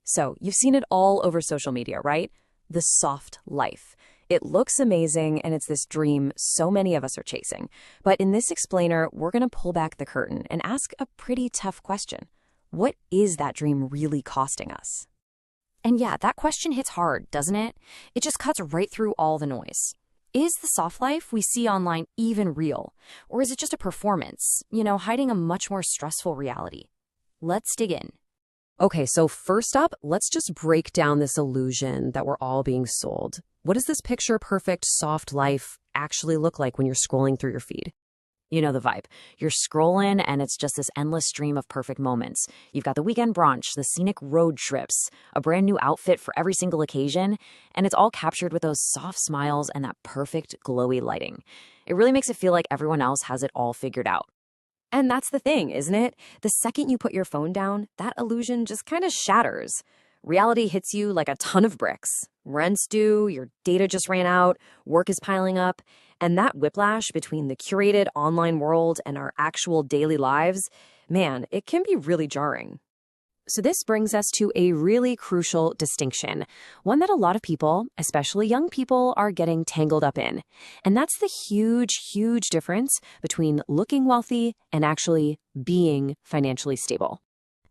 So, you've seen it all over social media, right? The soft life. It looks amazing, and it's this dream so many of us are chasing. But in this explainer, we're going to pull back the curtain and ask a pretty tough question. What is that dream really costing us? And yeah, that question hits hard, doesn't it? It just cuts right through all the noise. Is the soft life we see online even real? Or is it just a performance, hiding a much more stressful reality? Let's dig in. Okay, so first up, let's just break down this illusion that we're all being sold. What does this picture-perfect soft life actually look like when you're scrolling through your feed? You know the vibe. You're scrolling and it's just this endless stream of perfect moments. You've got the weekend brunch, the scenic road trips, a brand new outfit for every single occasion, and it's all captured with those soft smiles and that perfect glowy lighting. It really makes it feel like everyone else has it all figured out. And that's the thing, isn't it? The second you put your phone down, that illusion just kind of shatters. Reality hits you like a ton of bricks. Rent's due, your data just ran out, work is piling up, and that whiplash between the curated online world and our actual daily lives, man, it can be really jarring. So this brings us to a really crucial distinction, one that a lot of people, especially young people, are getting tangled up in. And that's the huge, huge difference between looking wealthy and actually being financially stable.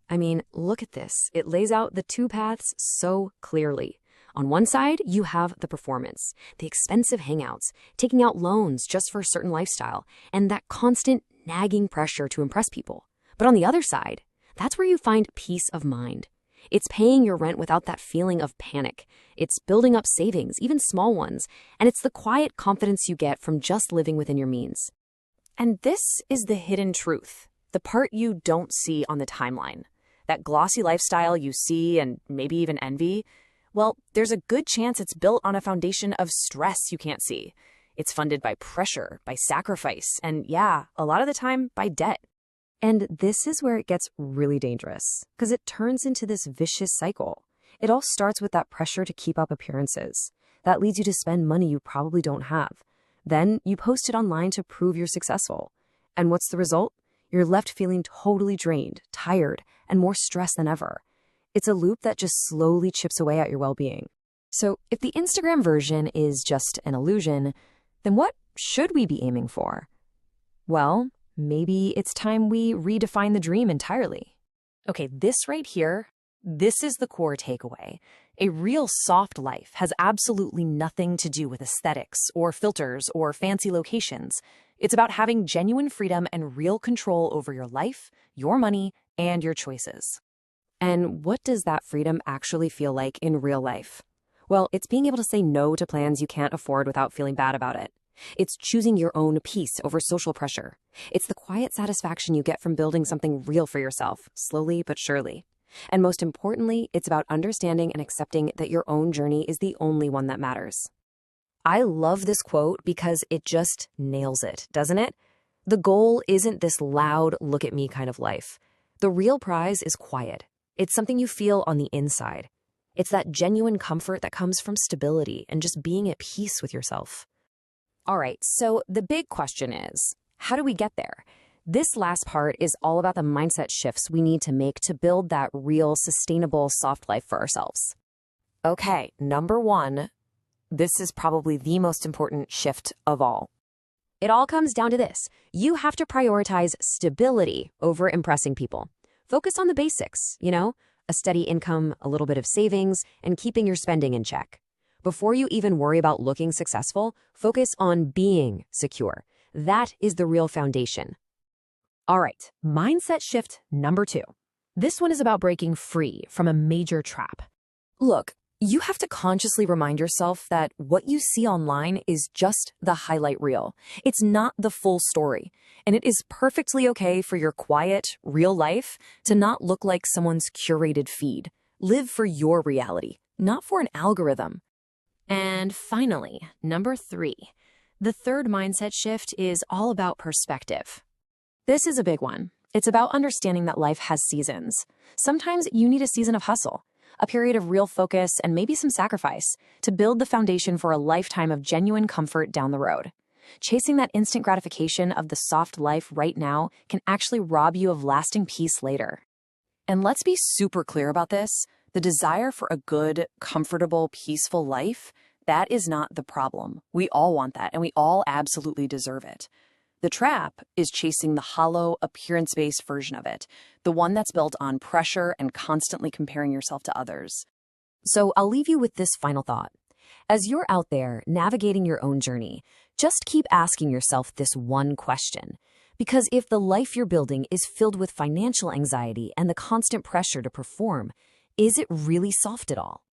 I mean, look at this. It lays out the two paths so clearly. On one side, you have the performance, the expensive hangouts, taking out loans just for a certain lifestyle, and that constant nagging pressure to impress people. But on the other side, that's where you find peace of mind. It's paying your rent without that feeling of panic. It's building up savings, even small ones, and it's the quiet confidence you get from just living within your means. And this is the hidden truth, the part you don't see on the timeline. That glossy lifestyle you see and maybe even envy, well, there's a good chance it's built on a foundation of stress you can't see. It's funded by pressure, by sacrifice, and yeah, a lot of the time by debt. And this is where it gets really dangerous, because it turns into this vicious cycle. It all starts with that pressure to keep up appearances. That leads you to spend money you probably don't have. Then you post it online to prove you're successful. And what's the result? You're left feeling totally drained, tired, and more stressed than ever. It's a loop that just slowly chips away at your well-being. So if the Instagram version is just an illusion, then what should we be aiming for? Well, maybe it's time we redefine the dream entirely. Okay, this right here, this is the core takeaway. A real soft life has absolutely nothing to do with aesthetics or filters or fancy locations. It's about having genuine freedom and real control over your life, your money, and your choices. And what does that freedom actually feel like in real life? Well, it's being able to say no to plans you can't afford without feeling bad about it. It's choosing your own peace over social pressure. It's the quiet satisfaction you get from building something real for yourself, slowly but surely. And most importantly, it's about understanding and accepting that your own journey is the only one that matters. I love this quote because it just nails it, doesn't it? The goal isn't this loud, look at me kind of life. The real prize is quiet. It's something you feel on the inside. It's that genuine comfort that comes from stability and just being at peace with yourself. All right, so the big question is, how do we get there? This last part is all about the mindset shifts we need to make to build that real, sustainable, soft life for ourselves. Okay, number one, this is probably the most important shift of all. It all comes down to this. You have to prioritize stability over impressing people. Focus on the basics, a steady income, a little bit of savings, and keeping your spending in check. Before you even worry about looking successful, focus on being secure. That is the real foundation. All right, mindset shift number 2. This one is about breaking free from a major trap. Look, you have to consciously remind yourself that what you see online is just the highlight reel. It's not the full story. And it is perfectly okay for your quiet, real life to not look like someone's curated feed. Live for your reality, not for an algorithm. And finally, number 3, the third mindset shift is all about perspective. This is a big one. It's about understanding that life has seasons. Sometimes you need a season of hustle, a period of real focus, and maybe some sacrifice to build the foundation for a lifetime of genuine comfort down the road. Chasing that instant gratification of the soft life right now can actually rob you of lasting peace later. And let's be super clear about this. The desire for a good, comfortable, peaceful life, that is not the problem. We all want that, and we all absolutely deserve it. The trap is chasing the hollow, appearance-based version of it, the one that's built on pressure and constantly comparing yourself to others. So I'll leave you with this final thought. As you're out there navigating your own journey, just keep asking yourself this one question. Because if the life you're building is filled with financial anxiety and the constant pressure to perform, is it really soft at all?